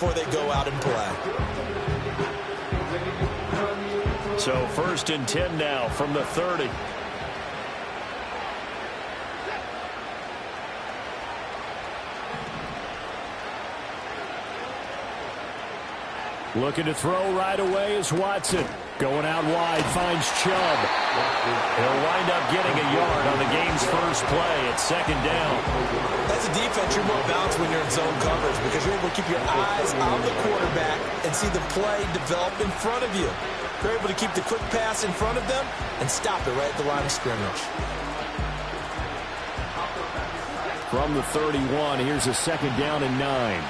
before they go out and play. So 1st and 10 now from the 30. Looking to throw right away is Watson. Going out wide, finds Chubb. He'll wind up getting a yard on the game's first play at 2nd down. As a defense, you're more balanced when you're in zone coverage because you're able to keep your eyes on the quarterback and see the play develop in front of you. You're able to keep the quick pass in front of them and stop it right at the line of scrimmage. From the 31, here's a 2nd down and 9.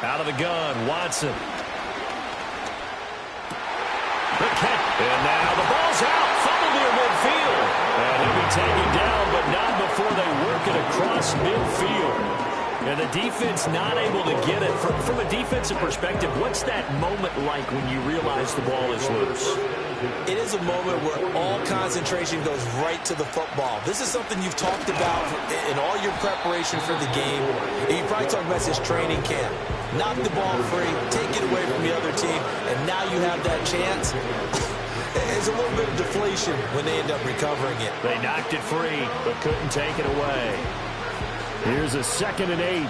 Out of the gun, Watson. The catch, and now the ball's out, fumbled near midfield. And he'll be taken down, but not before they work it across midfield. And the defense not able to get it. From a defensive perspective, what's that moment like when you realize the ball is loose? It is a moment where all concentration goes right to the football. This is something you've talked about in all your preparation for the game. And you probably talked about this training camp. Knock the ball free, take it away from the other team, and now you have that chance. There's a little bit of deflation when they end up recovering it. They knocked it free, but couldn't take it away. Here's a 2nd and 8.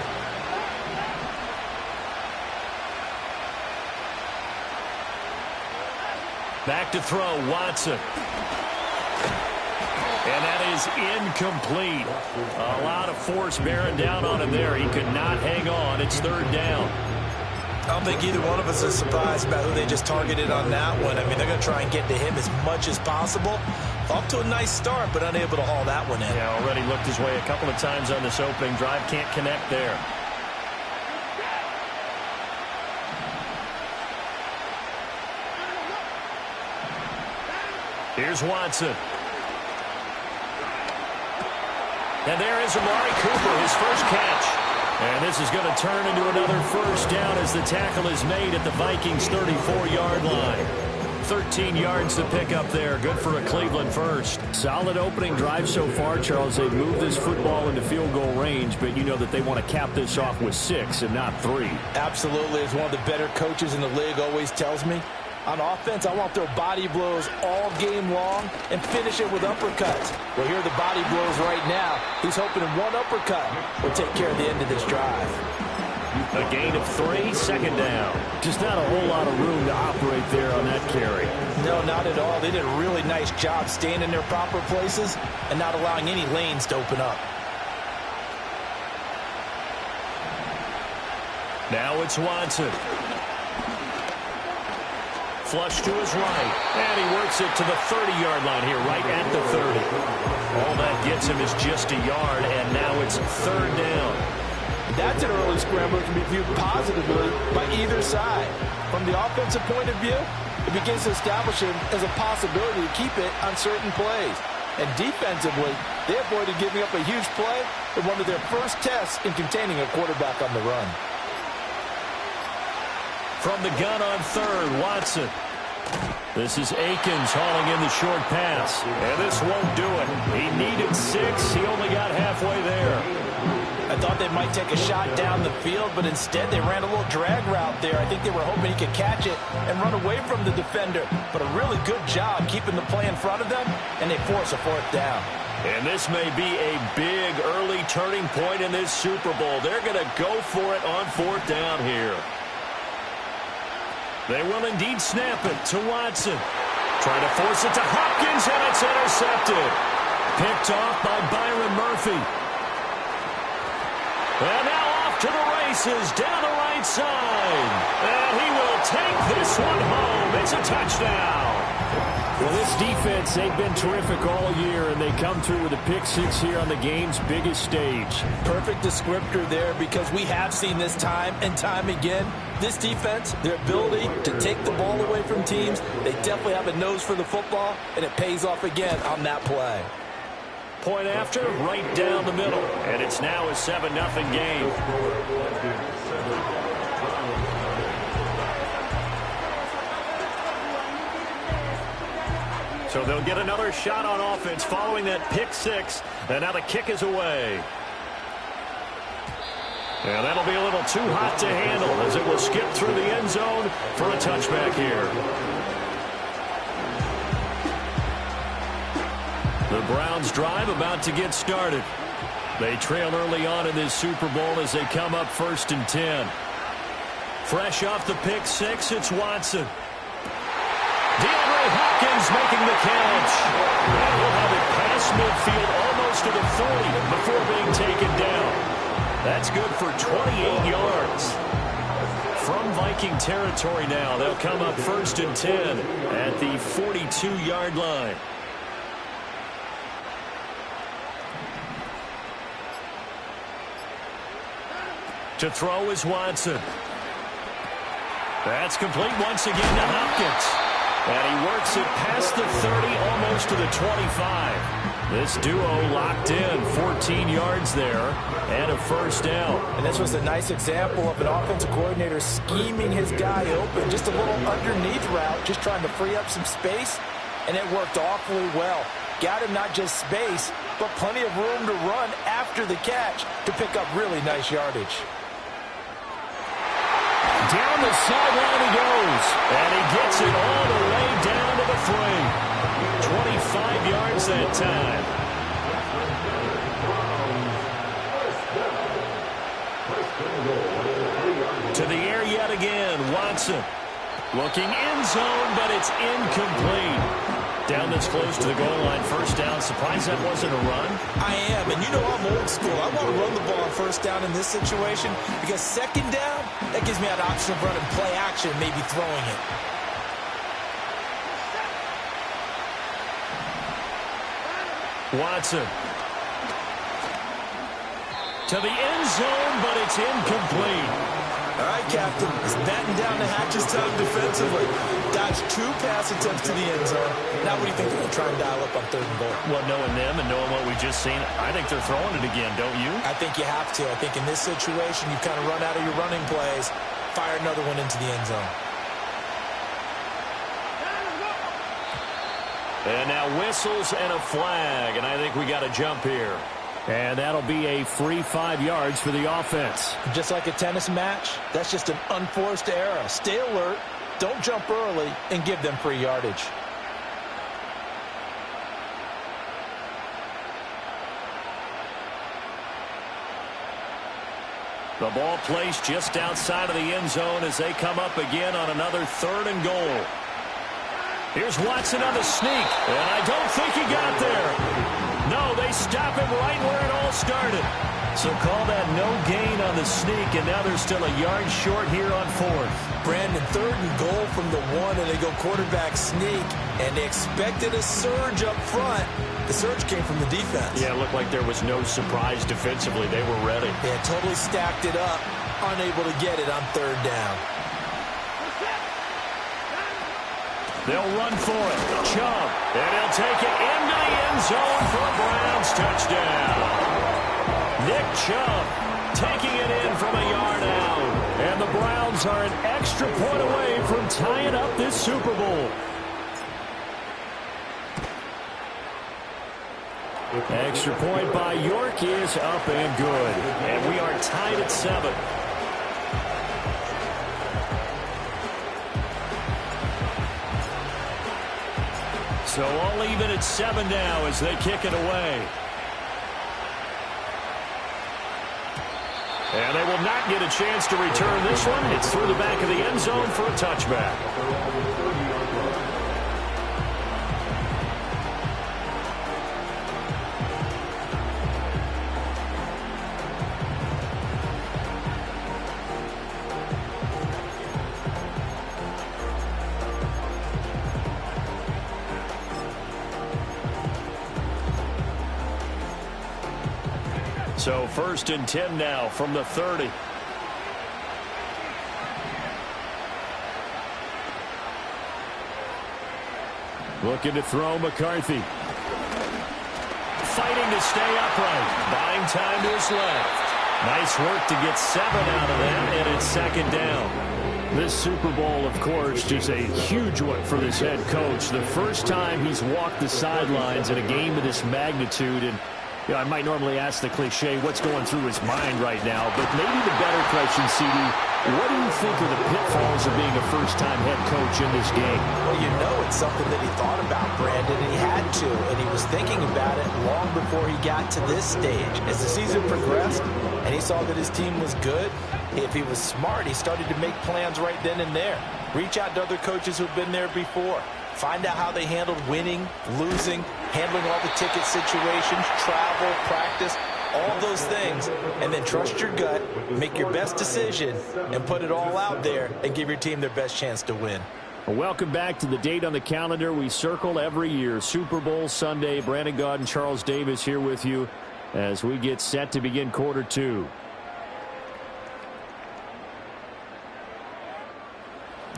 Back to throw, Watson. And that is incomplete. A lot of force bearing down on him there. He could not hang on. It's 3rd down. I don't think either one of us is surprised about who they just targeted on that one. I mean, they're going to try and get to him as much as possible. Off to a nice start, but unable to haul that one in. Yeah, already looked his way a couple of times on this opening drive. Can't connect there. Here's Watson. And there is Amari Cooper, his first catch. And this is going to turn into another 1st down as the tackle is made at the Vikings' 34-yard line. 13 yards to pick up there. Good for a Cleveland first. Solid opening drive so far, Charles. They've moved this football into field goal range, but you know that they want to cap this off with 6 and not 3. Absolutely. As one of the better coaches in the league always tells me, on offense, I want to throw body blows all game long and finish it with uppercuts. Well, here are the body blows right now. He's hoping in one uppercut will take care of the end of this drive. A gain of 3, 2nd down. Just not a whole lot of room to operate there on that carry. No, not at all. They did a really nice job staying in their proper places and not allowing any lanes to open up. Now it's Watson. Flush to his right, and he works it to the 30-yard line here, right at the 30. All that gets him is just a yard, and now it's 3rd down. That's an early scrambler that can be viewed positively by either side. From the offensive point of view, it begins to establish him as a possibility to keep it on certain plays. And defensively, they avoided giving up a huge play in one of their first tests in containing a quarterback on the run. From the gun on 3rd, Watson. This is Akins hauling in the short pass. And this won't do it. He needed 6. He only got halfway there. I thought they might take a shot down the field, but instead they ran a little drag route there. I think they were hoping he could catch it and run away from the defender. But a really good job keeping the play in front of them, and they force a 4th down. And this may be a big early turning point in this Super Bowl. They're going to go for it on 4th down here. They will indeed snap it to Watson. Trying to force it to Hopkins, and it's intercepted. Picked off by Byron Murphy. And now off to the races down the right side. And he will take this one home. It's a touchdown. Well, this defense, they've been terrific all year, and they come through with a pick 6 here on the game's biggest stage. Perfect descriptor there, because we have seen this time and time again. This defense, their ability to take the ball away from teams, they definitely have a nose for the football, and it pays off again on that play. Point after, right down the middle, and it's now a 7-0 game. So they'll get another shot on offense following that pick 6, and now the kick is away. And that'll be a little too hot to handle as it will skip through the end zone for a touchback here. The Browns drive about to get started. They trail early on in this Super Bowl as they come up 1st and 10. Fresh off the pick six, it's Watson. DeAndre Hopkins making the catch. And he'll have it past midfield almost to the 40 before being taken down. That's good for 28 yards. From Viking territory now, they'll come up 1st and 10 at the 42-yard line. To throw is Watson. That's complete once again to Hopkins. And he works it past the 30, almost to the 25. This duo locked in, 14 yards there, and a first down. And this was a nice example of an offensive coordinator scheming his guy open. Just a little underneath route, just trying to free up some space, and it worked awfully well. Got him not just space, but plenty of room to run after the catch to pick up really nice yardage. Down the sideline he goes, and he gets it all the way down to the 3. 25 yards that time. To the air yet again, Watson. Looking end zone, but it's incomplete. Down this close to the goal line, first down. Surprised that wasn't a run? I am, and you know I'm old school. I want to run the ball on first down in this situation because second down, that gives me an option of running play action, maybe throwing it. Watson. To the end zone, but it's incomplete. All right, Captain. He's batting down the hatches time defensively. Dodged 2 pass attempts to the end zone. Now what do you think they're going to try and dial up on 3rd and goal? Well, knowing them and knowing what we just seen, I think they're throwing it again, don't you? I think you have to. I think in this situation, you kind of run out of your running plays, fire another one into the end zone. And now whistles and a flag, and I think we got a jump here. And that'll be a free 5 yards for the offense. Just like a tennis match, that's just an unforced error. Stay alert, don't jump early, and give them free yardage. The ball placed just outside of the end zone as they come up again on another 3rd and goal. Here's Watson on the sneak, and I don't think he got there. No, they stop him right where it all started. So call that no gain on the sneak, and now they're still a yard short here on 4th. Brandon, 3rd and goal from the 1, and they go quarterback sneak, and they expected a surge up front. The surge came from the defense. Yeah, it looked like there was no surprise defensively. They were ready. Yeah, totally stacked it up, unable to get it on 3rd down. They'll run for it. Chubb. And he'll take it into the end zone for a Browns touchdown. Nick Chubb taking it in from a yard out. And the Browns are an extra point away from tying up this Super Bowl. Extra point by York is up and good. And we are tied at 7. So all even at 7 now as they kick it away. And they will not get a chance to return this one. It's through the back of the end zone for a touchback. So 1st and 10 now from the 30. Looking to throw McCarthy. Fighting to stay upright. Buying time to his left. Nice work to get 7 out of that, and it's 2nd down. This Super Bowl, of course, just a huge one for this head coach. The first time he's walked the sidelines in a game of this magnitude, and I might normally ask the cliche, what's going through his mind right now, but maybe the better question, CD, what do you think are the pitfalls of being a first-time head coach in this game? Well, you know it's something that he thought about, Brandon, and he had to, and he was thinking about it long before he got to this stage. As the season progressed and he saw that his team was good, if he was smart, he started to make plans right then and there. Reach out to other coaches who've been there before. Find out how they handled winning, losing, handling all the ticket situations, travel, practice, all those things, and then trust your gut, make your best decision, and put it all out there and give your team their best chance to win. Well, welcome back to the date on the calendar we circle every year, Super Bowl Sunday. Brandon Gaudin, Charles Davis here with you as we get set to begin quarter two.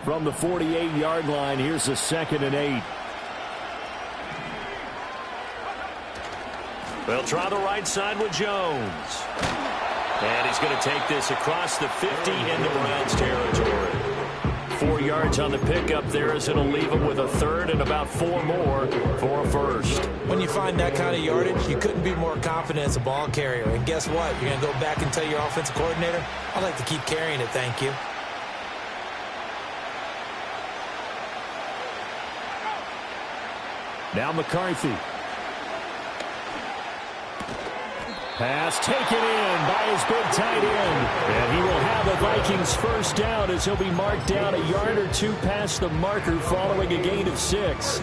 From the 48-yard line, here's a 2nd and 8. They'll try the right side with Jones. And he's going to take this across the 50 into Browns territory. 4 yards on the pickup there as it'll leave him with a third and about 4 more for a first. When you find that kind of yardage, you couldn't be more confident as a ball carrier. And guess what? You're going to go back and tell your offensive coordinator, I'd like to keep carrying it, thank you. Now McCarthy. Pass taken in by his big tight end. And he will have a Vikings first down as he'll be marked down a yard or two past the marker following a gain of 6.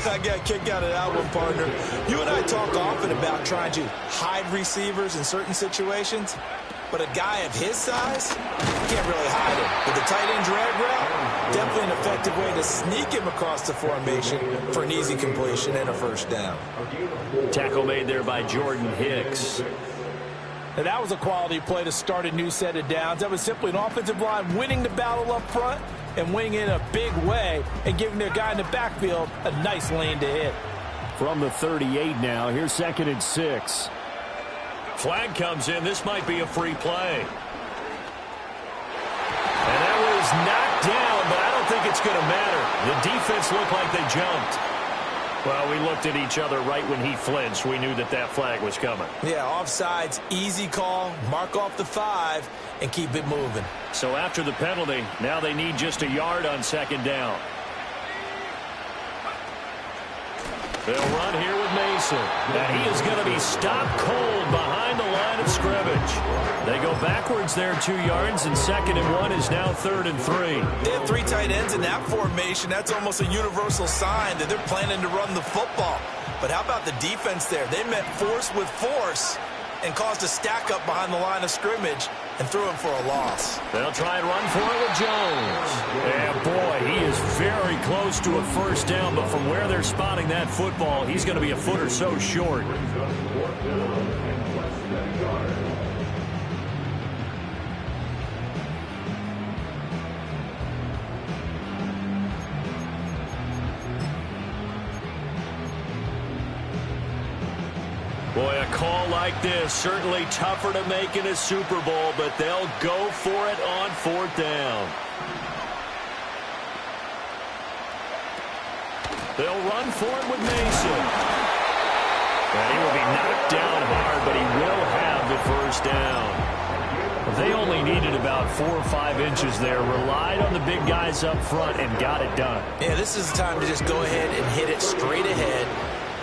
I got a kick out of that one, partner. You and I talk often about trying to hide receivers in certain situations. But a guy of his size, you can't really hide him. With the tight end drag route, definitely an effective way to sneak him across the formation for an easy completion and a first down. Tackle made there by Jordan Hicks. Now that was a quality play to start a new set of downs. That was simply an offensive line winning the battle up front and winning in a big way and giving their guy in the backfield a nice lane to hit. From the 38 now, here's 2nd and 6. Flag comes in. This might be a free play. And that was knocked down, but I don't think it's going to matter. The defense looked like they jumped. Well, we looked at each other right when he flinched. We knew that that flag was coming. Yeah, offsides, easy call, mark off the 5, and keep it moving. So after the penalty, now they need just a yard on 2nd down. They'll run here with Mason. And he is going to be stopped cold behind the line of scrimmage. They go backwards there 2 yards, and 2nd and 1 is now 3rd and 3. They have 3 tight ends in that formation. That's almost a universal sign that they're planning to run the football. But how about the defense there? They met force with force and caused a stack up behind the line of scrimmage and threw him for a loss. They'll try and run for it with Jones. And boy, he is very close to a first down, but from where they're spotting that football, he's going to be a foot or so short. Boy, a call like this, certainly tougher to make in a Super Bowl, but they'll go for it on 4th down. They'll run for it with Mason. And he will be knocked down hard, but he will have the first down. They only needed about 4 or 5 inches there, relied on the big guys up front, and got it done. Yeah, this is the time to just go ahead and hit it straight ahead.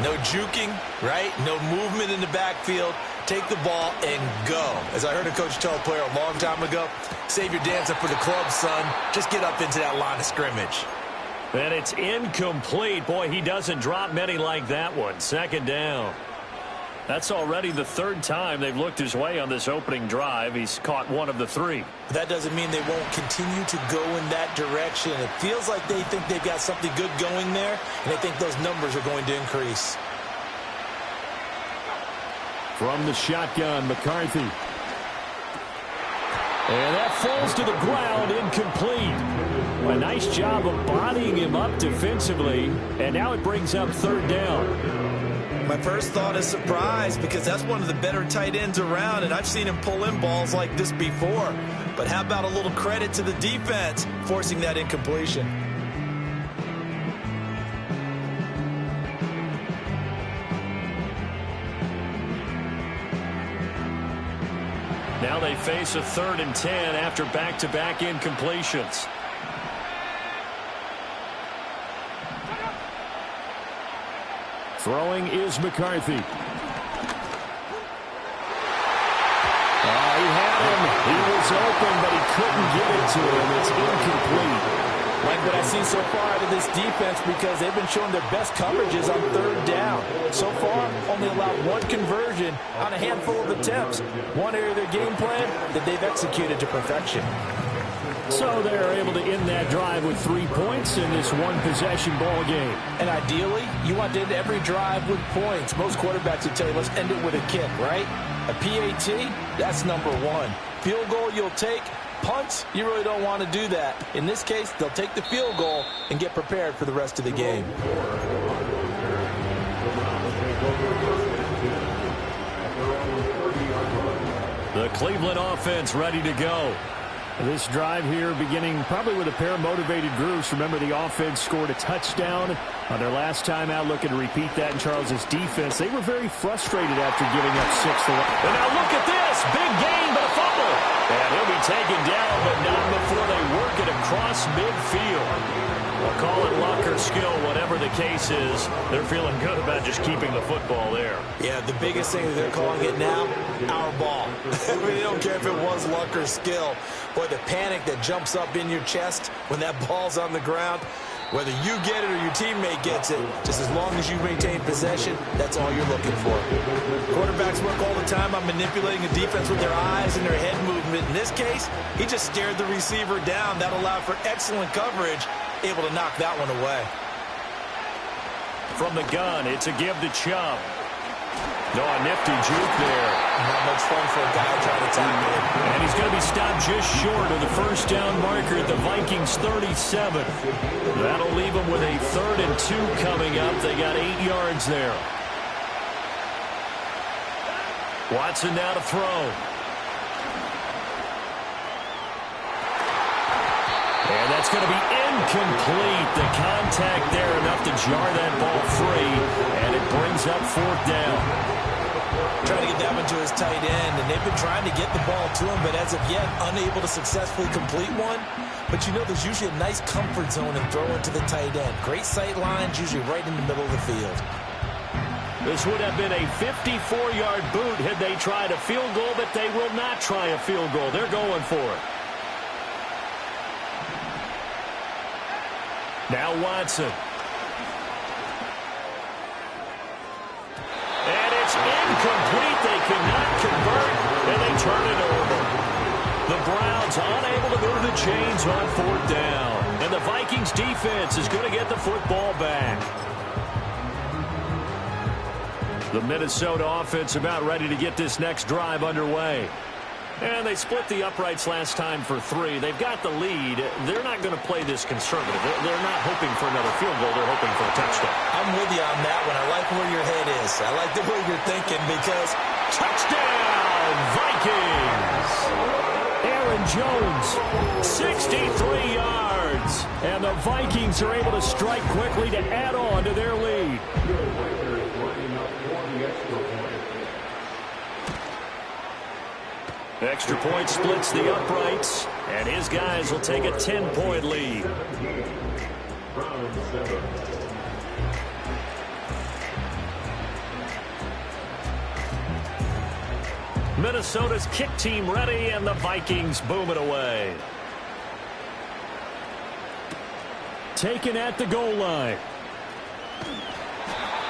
No juking, right? No movement in the backfield. Take the ball and go. As I heard a coach tell a player a long time ago, save your dancing for the club, son. Just get up into that line of scrimmage. And it's incomplete. Boy, he doesn't drop many like that one. 2nd down. That's already the 3rd time they've looked his way on this opening drive. He's caught 1 of the 3. That doesn't mean they won't continue to go in that direction. It feels like they think they've got something good going there, and they think those numbers are going to increase. From the shotgun, McCarthy. And that falls to the ground, incomplete. A nice job of bodying him up defensively, and now it brings up 3rd down. My first thought is surprise, because that's one of the better tight ends around, and I've seen him pull in balls like this before. But how about a little credit to the defense forcing that incompletion? face a 3rd and 10 after back-to-back incompletions. Throwing is McCarthy. He had him. He was open, but he couldn't get it to him. It's incomplete. Like what I've seen so far out of this defense, because they've been showing their best coverages on 3rd down. So far, only allowed 1 conversion on a handful of attempts. One area of their game plan that they've executed to perfection. So they're able to end that drive with 3 points in this one-possession ball game. And ideally, you want to end every drive with points. Most quarterbacks would tell you, let's end it with a kick, right? A PAT, that's number 1. Field goal you'll take. Punts, you really don't want to do that. In this case, they'll take the field goal and get prepared for the rest of the game. The Cleveland offense ready to go. This drive here beginning probably with a pair of motivated groups. Remember, the offense scored a touchdown on their last time out, looking to repeat that in Charles's defense. They were very frustrated after giving up 6. And now look at this. Big gain, but a fumble. And he'll be taken down, but not before they work it across midfield. Well, call it luck or skill, whatever the case is, they're feeling good about just keeping the football there. Yeah, the biggest thing that they're calling it now, our ball. They don't care if it was luck or skill. Boy, the panic that jumps up in your chest when that ball's on the ground, whether you get it or your teammate gets it, just as long as you maintain possession, that's all you're looking for. Quarterbacks work all the time on manipulating the defense with their eyes and their head movement. In this case, he just stared the receiver down. That allowed for excellent coverage, able to knock that one away. From the gun, it's a give to Chubb. No, a nifty juke there. Not much fun for a guy trying to tackle it. And he's going to be stopped just short of the first down marker at the Vikings 37. That'll leave them with a 3rd and 2 coming up. They got 8 yards there. Watson now to throw. And that's going to be incomplete. The contact there enough to jar that ball free, and it brings up 4th down. Trying to get that one to his tight end, and they've been trying to get the ball to him, but as of yet, unable to successfully complete one. But you know, there's usually a nice comfort zone in throwing to the tight end. Great sight lines, usually right in the middle of the field. This would have been a 54-yard boot had they tried a field goal, but they will not try a field goal. They're going for it. Now Watson. And it's incomplete. They cannot convert, and they turn it over. The Browns unable to move the chains on 4th down. And the Vikings defense is going to get the football back. The Minnesota offense about ready to get this next drive underway. And they split the uprights last time for 3. They've got the lead. They're not going to play this conservative. They're not hoping for another field goal. They're hoping for a touchdown. I'm with you on that one. I like where your head is. I like the way you're thinking because touchdown, Vikings! Aaron Jones, 63 yards. And the Vikings are able to strike quickly to add on to their lead. Extra point splits the uprights, and his guys will take a 10-point lead. Minnesota's kick team ready, and the Vikings boom it away. Taken at the goal line.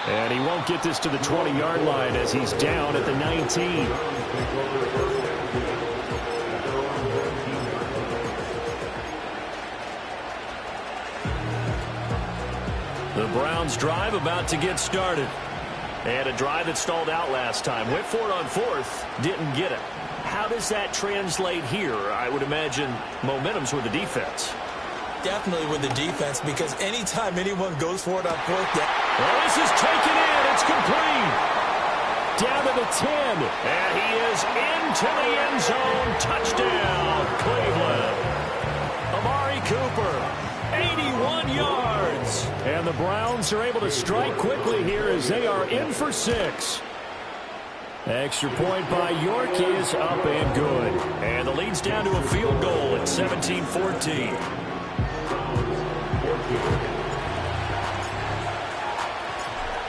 And he won't get this to the 20-yard line as he's down at the 19. The Browns drive about to get started. And a drive that stalled out last time. Went for it on 4th, didn't get it. How does that translate here? I would imagine momentum's with the defense. Definitely with the defense, because anytime anyone goes for it on 4th down. Well, this is taken in. It's complete. Down to the 10. And he is into the end zone. Touchdown, Cleveland. Amari Cooper, 81 yards. And the Browns are able to strike quickly here as they are in for 6. Extra point by York is up and good. And the lead's down to a field goal at 17-14.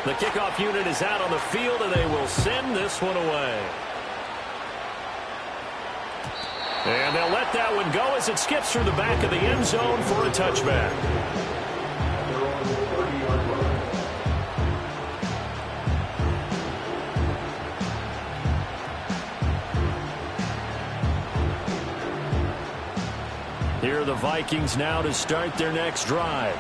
The kickoff unit is out on the field, and they will send this one away. And they'll let that one go as it skips through the back of the end zone for a touchback. Here are the Vikings now to start their next drive.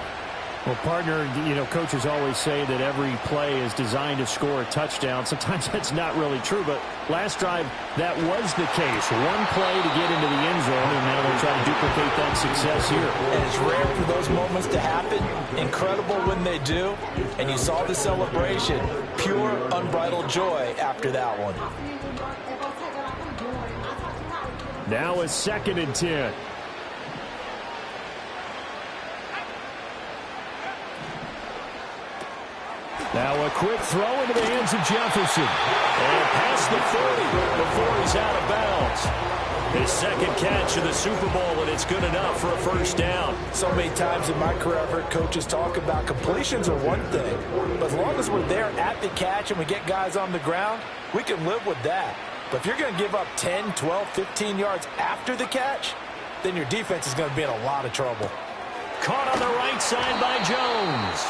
Well, partner, coaches always say that every play is designed to score a touchdown. Sometimes that's not really true, but last drive, that was the case. One play to get into the end zone, and now they'll try to duplicate that success here. And it's rare for those moments to happen. Incredible when they do. And you saw the celebration. Pure, unbridled joy after that one. Now a 2nd and 10. Now a quick throw into the hands of Jefferson. And past the 40 before he's out of bounds. His second catch of the Super Bowl, and it's good enough for a first down. So many times in my career, I've heard coaches talk about completions are one thing. But as long as we're there at the catch and we get guys on the ground, we can live with that. But if you're going to give up 10, 12, 15 yards after the catch, then your defense is going to be in a lot of trouble. Caught on the right side by Jones.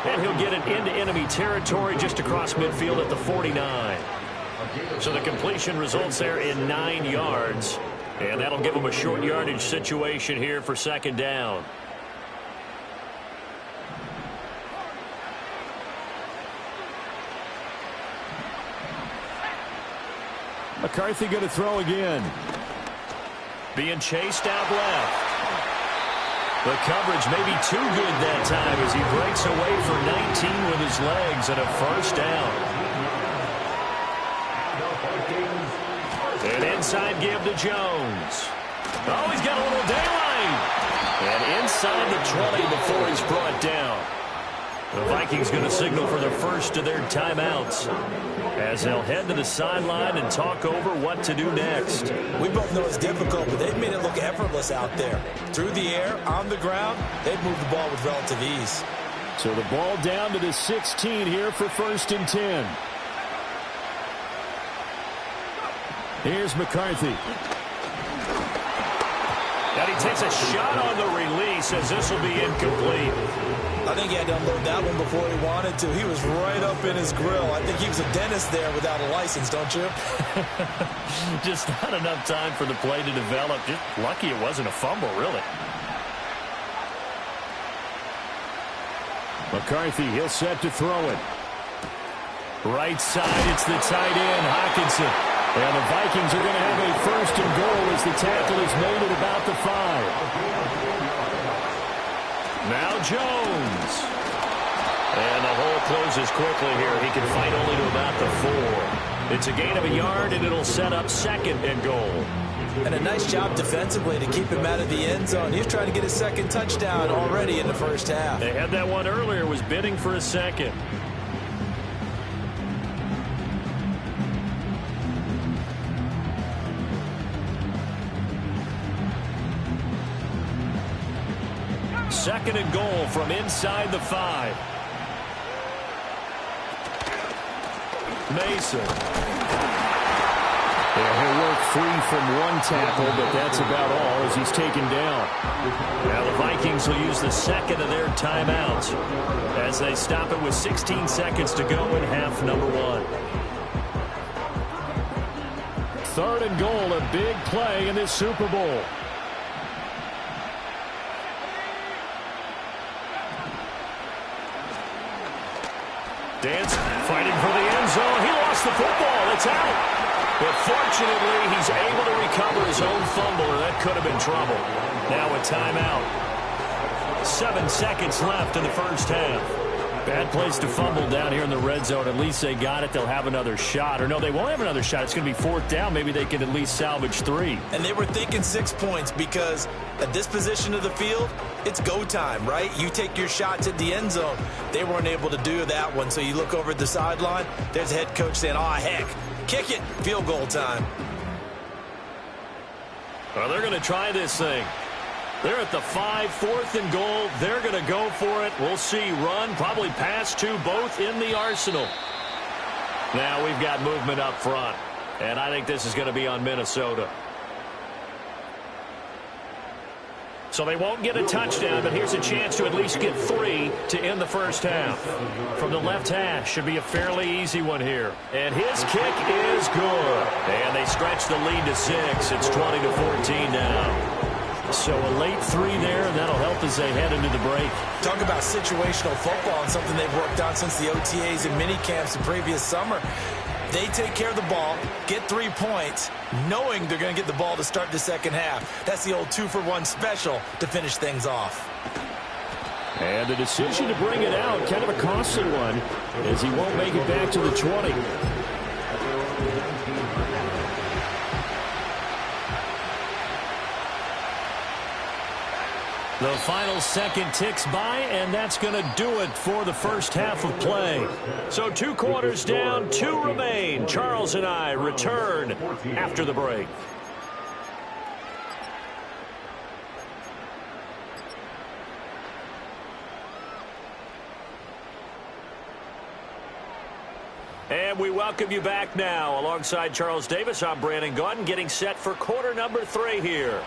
And he'll get it into enemy territory just across midfield at the 49. So the completion results there in 9 yards. And that'll give them a short yardage situation here for 2nd down. McCarthy going to throw again. Being chased out left. The coverage may be too good that time as he breaks away for 19 with his legs and a first down. An inside give to Jones. Oh, he's got a little daylight. And inside the 20 before he's brought down. The Vikings going to signal for the first of their timeouts as they'll head to the sideline and talk over what to do next. We both know it's difficult, but they've made it look effortless out there. Through the air, on the ground, they've moved the ball with relative ease. So the ball down to the 16 here for 1st and 10. Here's McCarthy. And he takes a shot on the release as this will be incomplete. I think he had to unload that one before he wanted to. He was right up in his grill. I think he was a dentist there without a license, don't you? Just not enough time for the play to develop. Just lucky it wasn't a fumble, really. McCarthy, he'll set to throw it. Right side, it's the tight end, Hockenson. And the Vikings are going to have a 1st and goal as the tackle is made at about the 5. Now Jones. And the hole closes quickly here. He can fight only to about the 4. It's a gain of a yard, and it'll set up 2nd and goal. And a nice job defensively to keep him out of the end zone. He's trying to get his 2nd touchdown already in the first half. They had that one earlier, was bidding for a 2nd. Second and goal from inside the 5. Mason. Yeah, he'll work free from one tackle, but that's about all as he's taken down. Now the Vikings will use the 2nd of their timeouts as they stop it with 16 seconds to go in half number 1. 3rd and goal, a big play in this Super Bowl. Dance fighting for the end zone. He lost the football. It's out. But fortunately, he's able to recover his own fumble, or that could have been trouble. Now a timeout. 7 seconds left in the first half. Bad place to fumble down here in the red zone. At least they got it. They'll have another shot. Or no, they won't have another shot. It's going to be 4th down. Maybe they can at least salvage 3. And they were thinking 6 points because at this position of the field, it's go time, right? You take your shots at the end zone. They weren't able to do that one. So you look over at the sideline, there's the head coach saying, oh, heck, Kick it. Field goal time. Well, they're going to try this thing. They're at the 5, 4th and goal. They're going to go for it. We'll see. Run, probably pass to both in the arsenal. Now we've got movement up front. And I think this is going to be on Minnesota. So they won't get a touchdown, but here's a chance to at least get 3 to end the first half. From the left hash, should be a fairly easy one here. And his kick is good. And they stretch the lead to 6. It's 20-14 now. So a late 3 there, and that'll help as they head into the break. Talk about situational football and something they've worked on since the OTAs and mini camps the previous summer. They take care of the ball, get 3 points, knowing they're going to get the ball to start the second half. That's the old 2-for-1 special to finish things off. And the decision to bring it out, kind of a costly one, as he won't make it back to the 20. The final second ticks by, and that's going to do it for the first half of play. So 2 quarters down, 2 remain. Charles and I return after the break. And we welcome you back now. Alongside Charles Davis, I'm Brandon Gaudin, getting set for quarter number 3 here.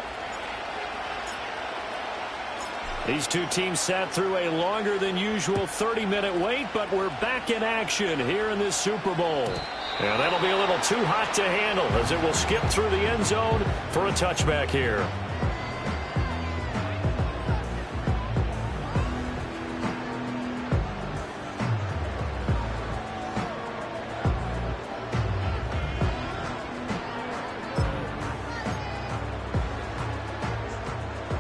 These 2 teams sat through a longer than usual 30-minute wait, but we're back in action here in this Super Bowl. And that'll be a little too hot to handle as it will skip through the end zone for a touchback here.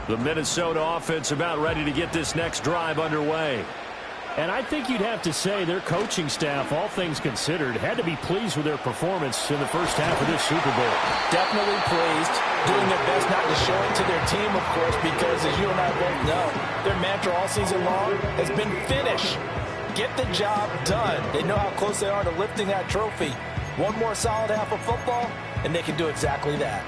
The Minnesota offense about ready to get this next drive underway. And I think you'd have to say their coaching staff, all things considered, had to be pleased with their performance in the first half of this Super Bowl. Definitely pleased, doing their best not to show it to their team, of course, because as you and I both know, their mantra all season long has been finish. Get the job done. They know how close they are to lifting that trophy. One more solid half of football, and they can do exactly that.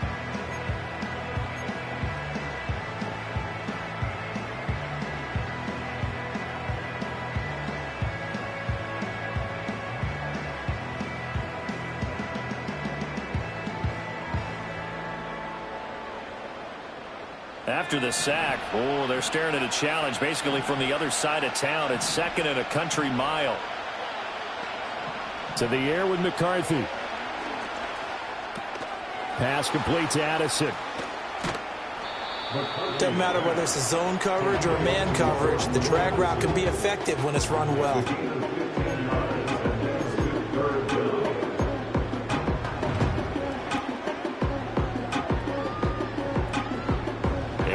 After the sack, they're staring at a challenge basically from the other side of town. It's 2nd and a country mile. To the air with McCarthy. Pass complete to Addison. Doesn't matter whether it's a zone coverage or man coverage, the drag route can be effective when it's run well.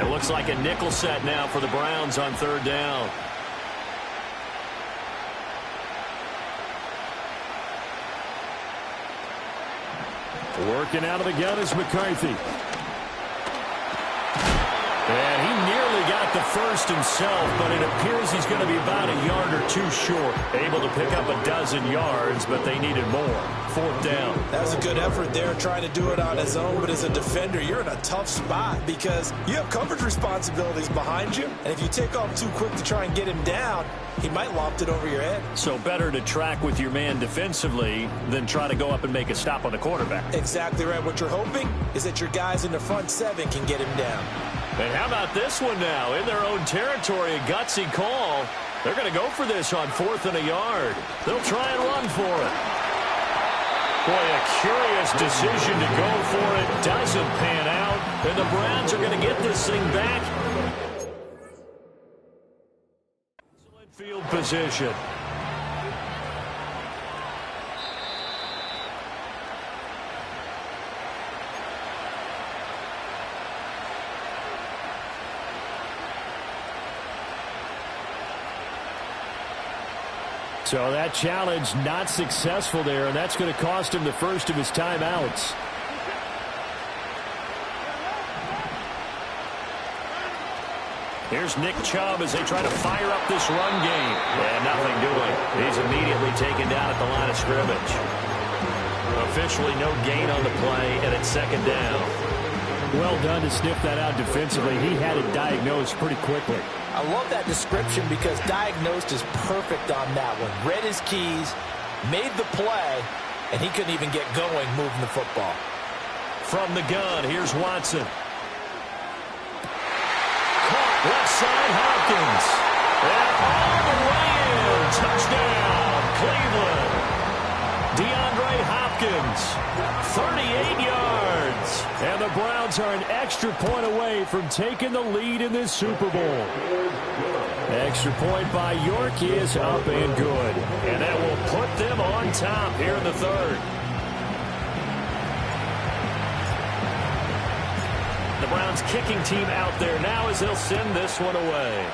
Looks like a nickel set now for the Browns on 3rd down. Working out of the gun is McCarthy. And he nearly got the first himself, but it appears he's going to be about a yard or 2 short. Able to pick up a dozen yards, but they needed more. 4th down. That was a good effort there, trying to do it on his own, but as a defender, you're in a tough spot because you have coverage responsibilities behind you, and if you take off too quick to try and get him down, he might loft it over your head. So better to track with your man defensively than try to go up and make a stop on the quarterback. Exactly right. What you're hoping is that your guys in the front 7 can get him down. And how about this one now? In their own territory, a gutsy call. They're going to go for this on 4th and a yard. They'll try and run for it. Boy, a curious decision to go for it. Doesn't pan out. And the Browns are going to get this thing back. Excellent field position. So that challenge not successful there, and that's going to cost him the first of his timeouts. Here's Nick Chubb as they try to fire up this run game. And nothing doing. He's immediately taken down at the line of scrimmage. Officially no gain on the play, and it's second down. Well done to sniff that out defensively. He had it diagnosed pretty quickly. I love that description because diagnosed is perfect on that one. Read his keys, made the play, and he couldn't even get going moving the football. From the gun, here's Watson. Caught left side, Hopkins. And all the way in. Touchdown, Cleveland. DeAndre Hopkins, 38 yards. And the Browns are an extra point away from taking the lead in this Super Bowl. Extra point by York is up and good. And that will put them on top here in the third. The Browns kicking team out there now as they'll send this one away.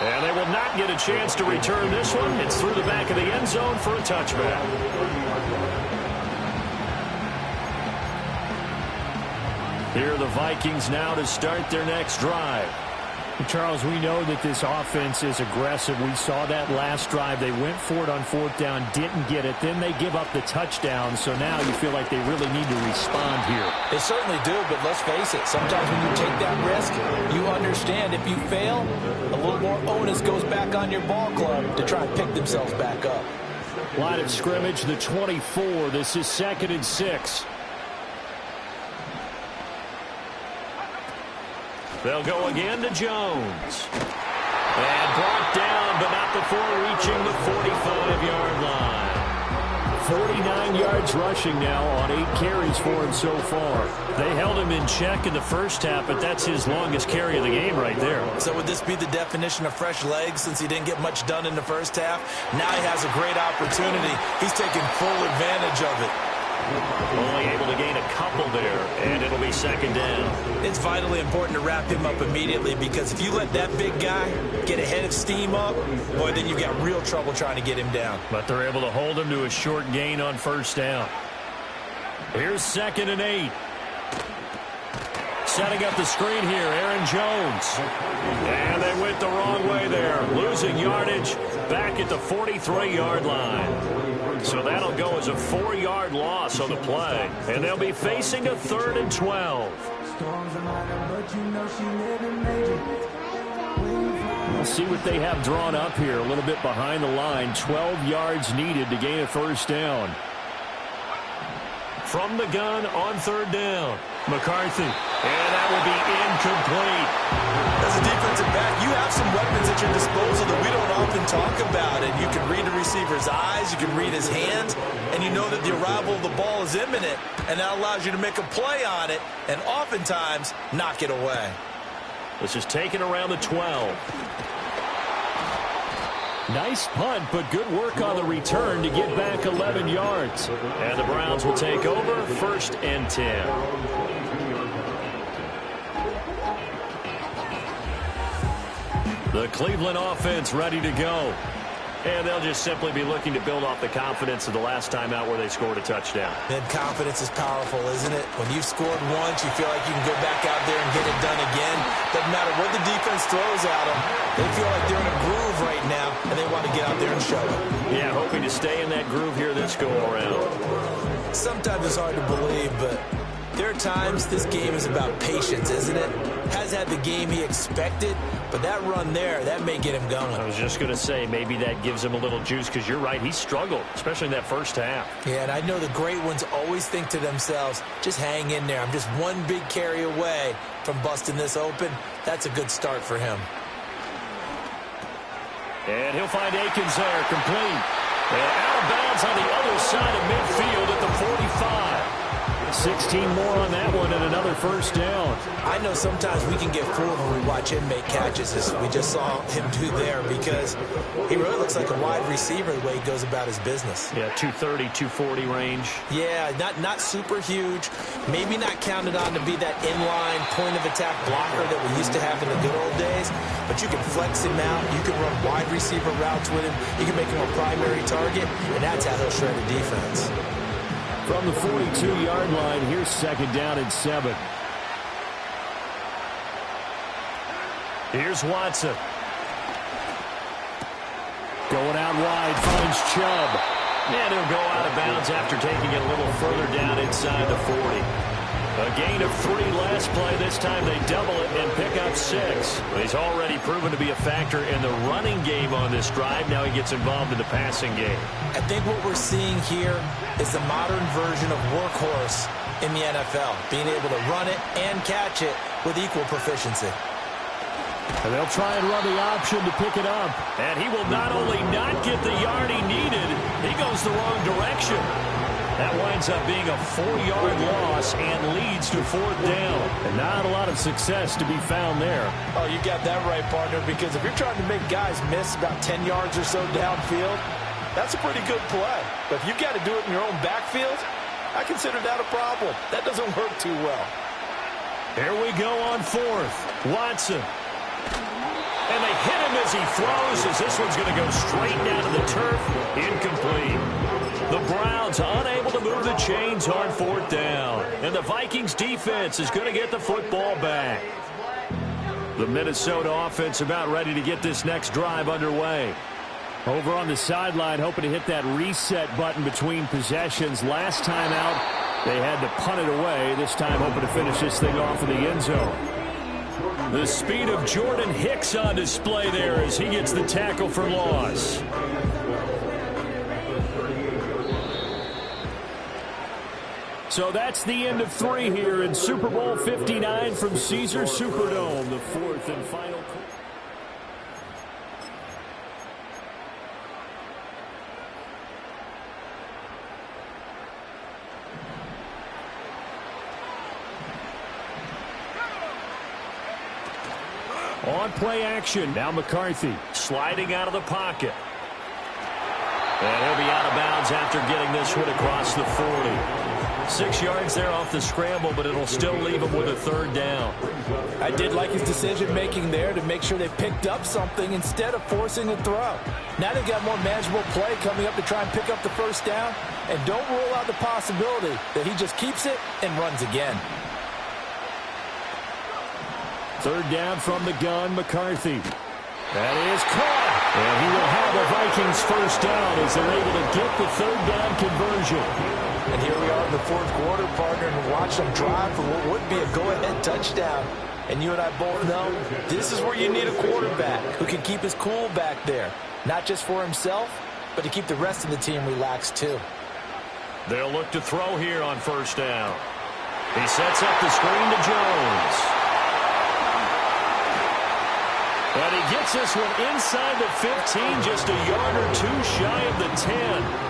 And they will not get a chance to return this one. It's through the back of the end zone for a touchback. Here are the Vikings now to start their next drive. Charles, we know that this offense is aggressive. We saw that last drive. They went for it on fourth down, didn't get it. Then they give up the touchdown. So now you feel like they really need to respond here. They certainly do, but let's face it. Sometimes when you take that risk, you understand if you fail, a little more onus goes back on your ball club to try and pick themselves back up. Line of scrimmage, the 24. This is 2nd and 6. They'll go again to Jones. And brought down, but not before reaching the 45-yard line. 49 yards rushing now on 8 carries for him so far. They held him in check in the first half, but that's his longest carry of the game right there. So would this be the definition of fresh legs since he didn't get much done in the first half? Now he has a great opportunity. He's taking full advantage of it. Only able to gain a couple there, and it'll be second down. It's vitally important to wrap him up immediately because if you let that big guy get a head of steam up, boy, then you've got real trouble trying to get him down. But they're able to hold him to a short gain on first down. Here's 2nd and 8. Setting up the screen here, Aaron Jones. And they went the wrong way there, losing yardage back at the 43-yard line. So that'll go as a 4-yard loss on the play. And they'll be facing a 3rd and 12. We'll see what they have drawn up here. A little bit behind the line. 12 yards needed to gain a first down. From the gun on 3rd down. McCarthy. And that will be incomplete. As a defensive back, you have some weapons at your disposal that we don't often talk about. And you can read the receiver's eyes, you can read his hands, and you know that the arrival of the ball is imminent. And that allows you to make a play on it and oftentimes knock it away. This is taken around the 12. Nice punt, but good work on the return to get back 11 yards. And the Browns will take over 1st and 10. The Cleveland offense ready to go. And they'll just simply be looking to build off the confidence of the last time out where they scored a touchdown. And confidence is powerful, isn't it? When you've scored once, you feel like you can go back out there and get it done again. Doesn't matter what the defense throws at them. They feel like they're in a groove right now, and they want to get out there and show it. Yeah, hoping to stay in that groove here this go-around. Sometimes it's hard to believe, but there are times this game is about patience, isn't it? Has had the game he expected, but that run there, that may get him going. I was just going to say, maybe that gives him a little juice, because you're right, he struggled, especially in that first half. Yeah, and I know the great ones always think to themselves, just hang in there. I'm just one big carry away from busting this open. That's a good start for him. And he'll find Akins there, complete. And out of bounds on the other side of midfield at the 45. 16 more on that one and another first down. I know sometimes we can get fooled when we watch him make catches, as we just saw him do there, because he really looks like a wide receiver the way he goes about his business. Yeah, 230, 240 range. Yeah, not super huge. Maybe not counted on to be that inline point-of-attack blocker that we used to have in the good old days, but you can flex him out. You can run wide receiver routes with him. You can make him a primary target, and that's how he'll shred a defense. From the 42-yard line, here's 2nd down and 7. Here's Watson. Going out wide, finds Chubb. And he'll go out of bounds after taking it a little further down inside the 40. A gain of 3 last play. This time they double it and pick up 6. He's already proven to be a factor in the running game on this drive. Now he gets involved in the passing game. I think what we're seeing here is the modern version of workhorse in the NFL, being able to run it and catch it with equal proficiency. And they'll try and run the option to pick it up. And he will not only not get the yard he needed, he goes the wrong direction. That winds up being a 4-yard loss and leads to 4th down. And not a lot of success to be found there. Oh, you got that right, partner, because if you're trying to make guys miss about 10 yards or so downfield, that's a pretty good play. But if you've got to do it in your own backfield, I consider that a problem. That doesn't work too well. Here we go on 4th. Watson. And they hit him as he throws, as this one's going to go straight down to the turf. Incomplete. The Browns unable to move the chains on 4th down. And the Vikings defense is going to get the football back. The Minnesota offense about ready to get this next drive underway. Over on the sideline, hoping to hit that reset button between possessions. Last time out, they had to punt it away. This time hoping to finish this thing off in the end zone. The speed of Jordan Hicks on display there as he gets the tackle for loss. So that's the end of 3 here in Super Bowl 59 from Caesars Superdome, the 4th and final. On play action, now McCarthy Sliding out of the pocket. And he'll be out of bounds after getting this one across the 40. 6 yards there off the scramble, but it'll still leave him with a 3rd down. I did like his decision-making there to make sure they picked up something instead of forcing a throw. Now they've got more manageable play coming up to try and pick up the 1st down. And don't rule out the possibility that he just keeps it and runs again. 3rd down from the gun, McCarthy. That is caught. And he will have a Vikings 1st down as they're able to get the 3rd down conversion. And here we are in the 4th quarter, partner, and watch them drive for what would be a go-ahead touchdown. And you and I both know this is where you need a quarterback who can keep his cool back there. Not just for himself, but to keep the rest of the team relaxed too. They'll look to throw here on 1st down. He sets up the screen to Jones. And he gets this one inside the 15, just a yard or 2 shy of the 10.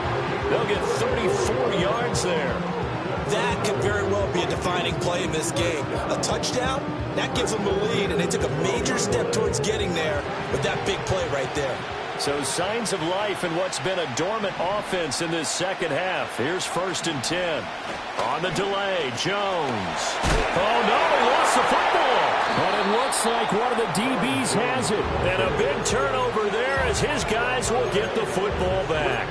They'll get 34 yards there. That could very well be a defining play in this game. A touchdown, that gives them the lead, and they took a major step towards getting there with that big play right there. So signs of life in what's been a dormant offense in this 2nd half. Here's 1st and 10. On the delay, Jones. Oh, no, he lost the football. But it looks like one of the DBs has it. And a big turnover there as his guys will get the football back.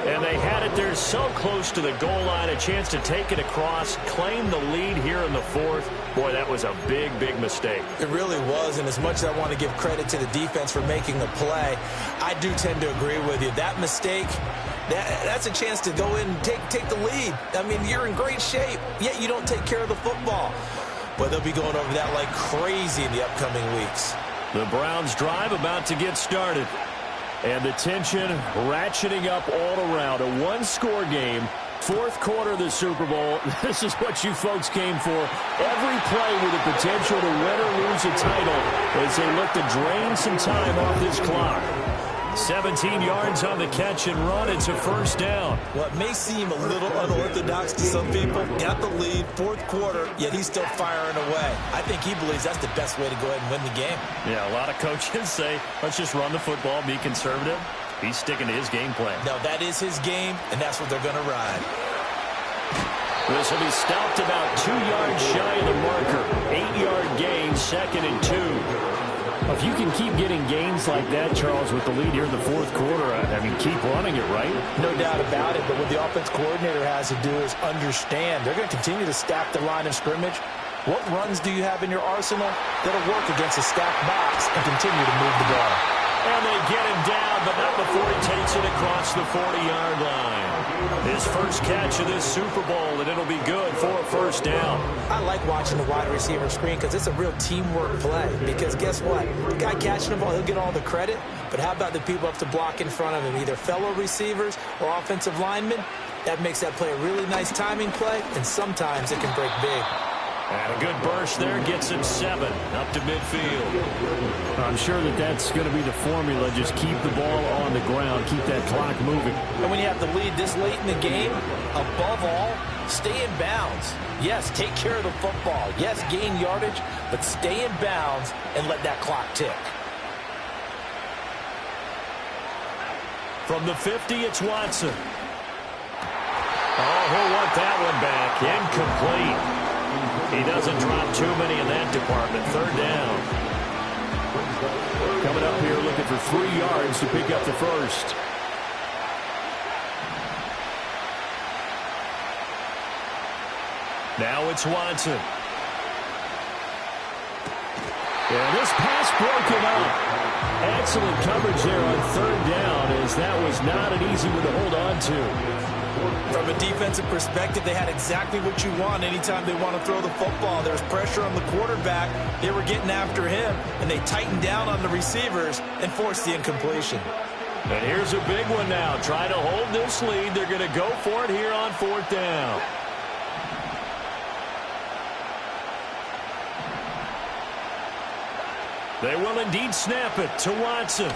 And they had it there so close to the goal line, a chance to take it across, claim the lead here in the 4th. Boy, that was a big, big mistake. It really was, and as much as I want to give credit to the defense for making the play, I do tend to agree with you. That mistake, that's a chance to go in and take the lead. I mean, you're in great shape, yet you don't take care of the football. But they'll be going over that like crazy in the upcoming weeks. The Browns drive about to get started. And the tension ratcheting up all around. A 1-score game. 4th quarter of the Super Bowl. This is what you folks came for. Every play with the potential to win or lose a title as they look to drain some time off this clock. 17 yards on the catch and run. It's a 1st down. Well, it may seem a little unorthodox to some people. Got the lead, 4th quarter, yet he's still firing away. I think he believes that's the best way to go ahead and win the game. Yeah, a lot of coaches say, let's just run the football, be conservative. He's sticking to his game plan. No, that is his game, and that's what they're going to ride. This will be stopped about 2 yards shy of the marker. 8-yard gain, 2nd and 2. If you can keep getting gains like that, Charles, with the lead here in the 4th quarter, I mean, keep running it, right? No doubt about it, but what the offense coordinator has to do is understand. They're going to continue to stack the line of scrimmage. What runs do you have in your arsenal that'll work against a stacked box and continue to move the ball? And they get him down, but not before he takes it across the 40-yard line. His first catch of this Super Bowl, and it'll be good for a first down. I like watching the wide receiver screen because it's a real teamwork play. Because guess what? The guy catching the ball, he'll get all the credit. But how about the people up to block in front of him, either fellow receivers or offensive linemen? That makes that play a really nice timing play, and sometimes it can break big. And a good burst there gets him 7 up to midfield. I'm sure that's going to be the formula. Just keep the ball on the ground. Keep that clock moving. And when you have the lead this late in the game, above all, stay in bounds. Yes, take care of the football. Yes, gain yardage, but stay in bounds and let that clock tick. From the 50, it's Watson. Oh, he'll want that one back. Incomplete. He doesn't drop too many in that department. Third down. Coming up here looking for 3 yards to pick up the first. Now it's Watson. Yeah, this pass broken up. Excellent coverage there on third down, as that was not an easy one to hold on to. From a defensive perspective, they had exactly what you want anytime they want to throw the football. There's pressure on the quarterback. They were getting after him, and they tightened down on the receivers and forced the incompletion. And here's a big one now. Trying to hold this lead. They're going to go for it here on fourth down. They will indeed snap it to Watson.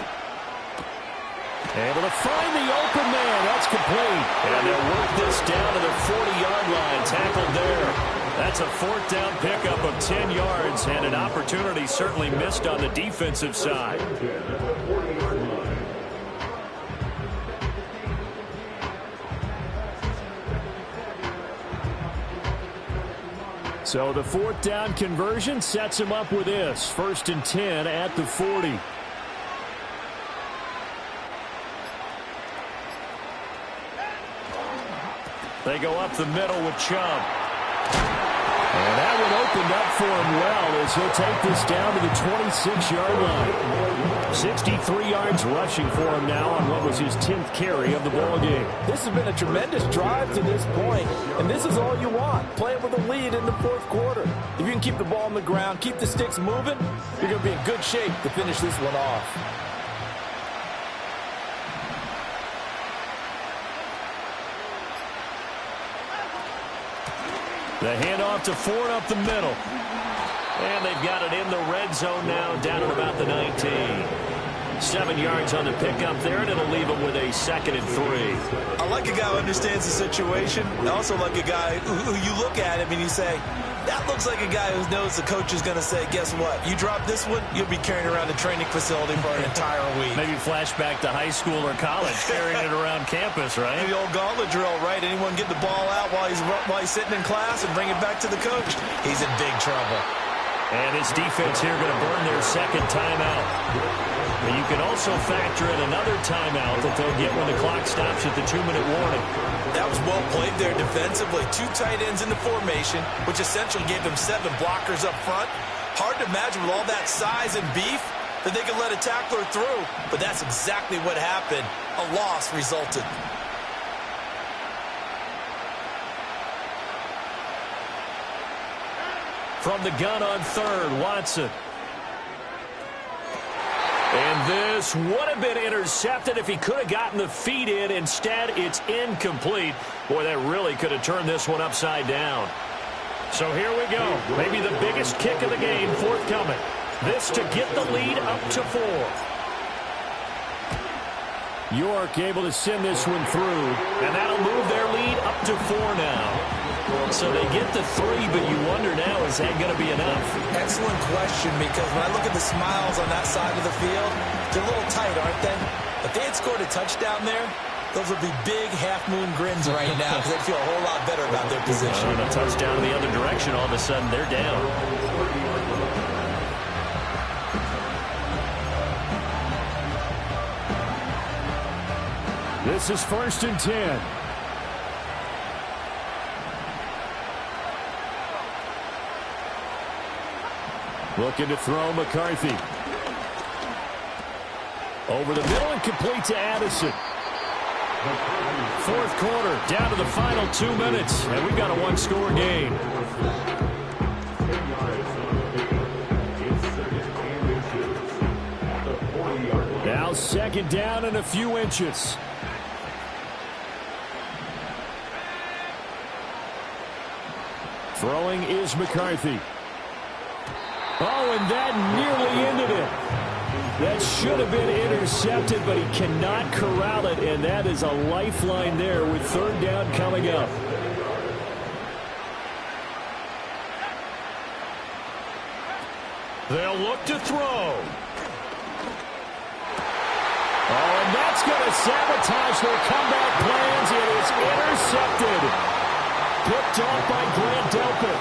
Able to find the open man. That's complete. And they'll work this down to the 40-yard line. Tackled there. That's a fourth down pickup of 10 yards, and an opportunity certainly missed on the defensive side. So the fourth down conversion sets him up with this. 1st and 10 at the 40. They go up the middle with Chubb. And that one opened up for him well as he'll take this down to the 26-yard line. 63 yards rushing for him now on what was his 10th carry of the ball game. This has been a tremendous drive to this point, and this is all you want, playing with a lead in the fourth quarter. If you can keep the ball on the ground, keep the sticks moving, you're going to be in good shape to finish this one off. The handoff to Ford up the middle. And they've got it in the red zone now, down at about the 19. 7 yards on the pickup there, and it'll leave them with a 2nd and 3. I like a guy who understands the situation. I also like a guy who you look at him and you say, that looks like a guy who knows the coach is going to say, guess what? You drop this one, you'll be carrying around the training facility for an entire week. Maybe flashback to high school or college, carrying it around campus, right? The old gauntlet drill, right? Anyone get the ball out while he's sitting in class and bring it back to the coach? He's in big trouble. And his defense here going to burn their 2nd timeout. But you can also factor in another timeout that they'll get when the clock stops at the 2-minute warning. That was well played there defensively. 2 tight ends in the formation, which essentially gave them 7 blockers up front. Hard to imagine with all that size and beef that they could let a tackler through. But that's exactly what happened. A loss resulted. From the gun on third, Watson. And this would have been intercepted if he could have gotten the feet in. Instead, it's incomplete. Boy, that really could have turned this one upside down. So here we go. Maybe the biggest kick of the game forthcoming. This to get the lead up to 4. York able to send this one through. And that'll move their lead up to 4 now. So they get the 3, but you wonder now, is that going to be enough? Excellent question, because when I look at the smiles on that side of the field, they're a little tight, aren't they? If they had scored a touchdown there, those would be big half-moon grins right now because they'd feel a whole lot better about their position. And a touchdown in the other direction, all of a sudden they're down. This is 1st and 10. Looking to throw McCarthy. Over the middle and complete to Addison. Fourth quarter, down to the final 2 minutes, and we've got a one-score game. Now second down and a few inches. Throwing is McCarthy. Oh, and that nearly ended it. That should have been intercepted, but he cannot corral it, and that is a lifeline there with third down coming up. They'll look to throw. Oh, and that's going to sabotage their comeback plans. It is intercepted. Picked off by Grant Delpit.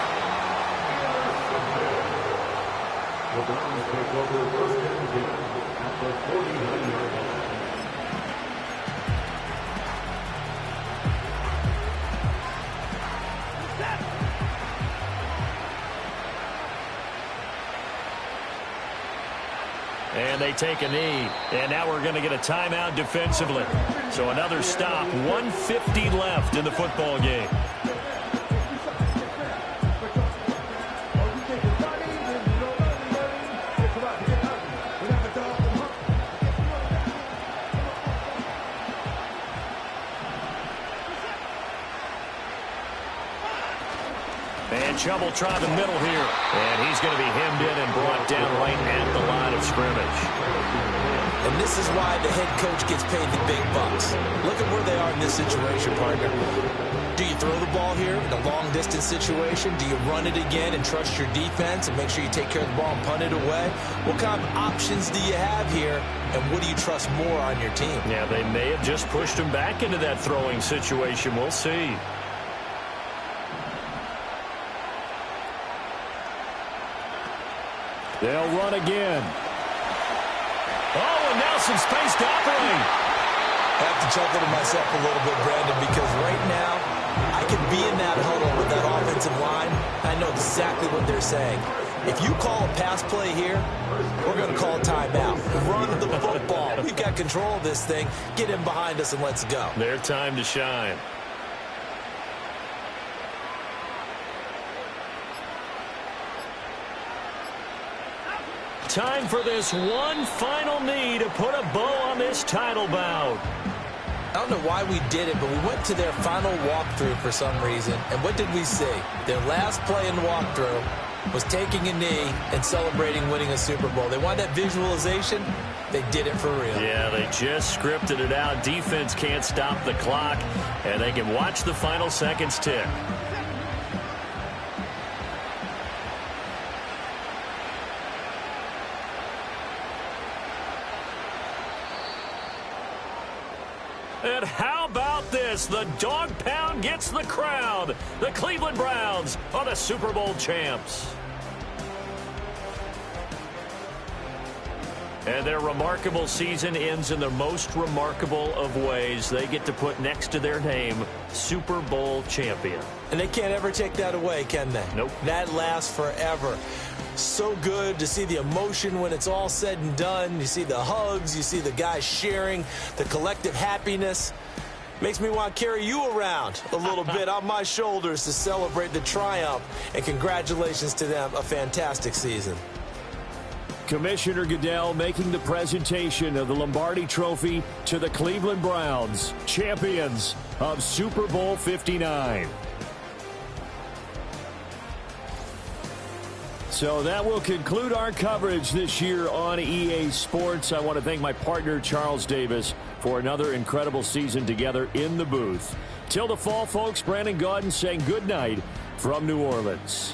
The Browns take over first and 10 at the 49-yard line. And they take a knee. And now we're going to get a timeout defensively. So another stop. 1:50 left in the football game. Trouble trying the middle here. And he's going to be hemmed in and brought down right at the line of scrimmage. And this is why the head coach gets paid the big bucks. Look at where they are in this situation, partner. Do you throw the ball here in a long-distance situation? Do you run it again and trust your defense and make sure you take care of the ball and punt it away? What kind of options do you have here, and what do you trust more on your team? Yeah, they may have just pushed him back into that throwing situation. We'll see. They'll run again. Oh, and Nelson's space to operate. I have to chuckle to myself a little bit, Brandon, because right now I could be in that huddle with that offensive line. I know exactly what they're saying. If you call a pass play here, we're going to call a timeout. Run the football. We've got control of this thing. Get in behind us and let's go. Their time to shine. Time for this one final knee to put a bow on this title bout. I don't know why we did it, but we went to their final walkthrough for some reason. And what did we see? Their last play in walkthrough was taking a knee and celebrating winning a Super Bowl. They want that visualization. They did it for real. Yeah, they just scripted it out. Defense can't stop the clock, and they can watch the final seconds tick. And how about this? The dog pound gets the crowd. The Cleveland Browns are the Super Bowl champs. And their remarkable season ends in the most remarkable of ways. They get to put next to their name, Super Bowl champion. And they can't ever take that away, can they? Nope. That lasts forever. So good to see the emotion when it's all said and done. You see the hugs, you see the guys sharing, the collective happiness. Makes me want to carry you around a little bit on my shoulders to celebrate the triumph. And congratulations to them, a fantastic season. Commissioner Goodell making the presentation of the Lombardi Trophy to the Cleveland Browns, champions of Super Bowl 59. So that will conclude our coverage this year on EA Sports. I want to thank my partner, Charles Davis, for another incredible season together in the booth. Till the fall, folks, Brandon Gaudin saying good night from New Orleans.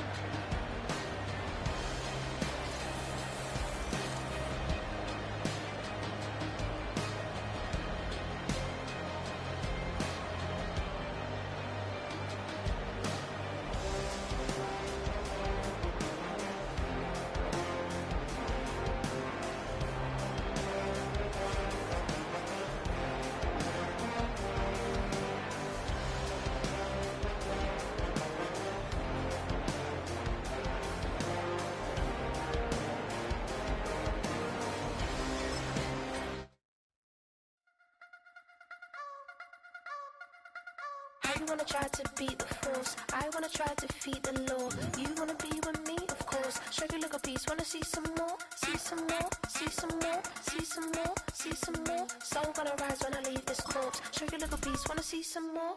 wanna try to beat the force. I wanna try to defeat the law. You wanna be with me, of course. Show you a little piece, wanna see some more, see some more, see some more, see some more, see some more. Soul gonna rise when I leave this corpse. Show you a little piece, wanna see some more.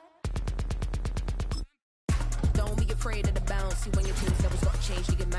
Don't be afraid of the bounce. See when your team's doubles got to change to get mouth.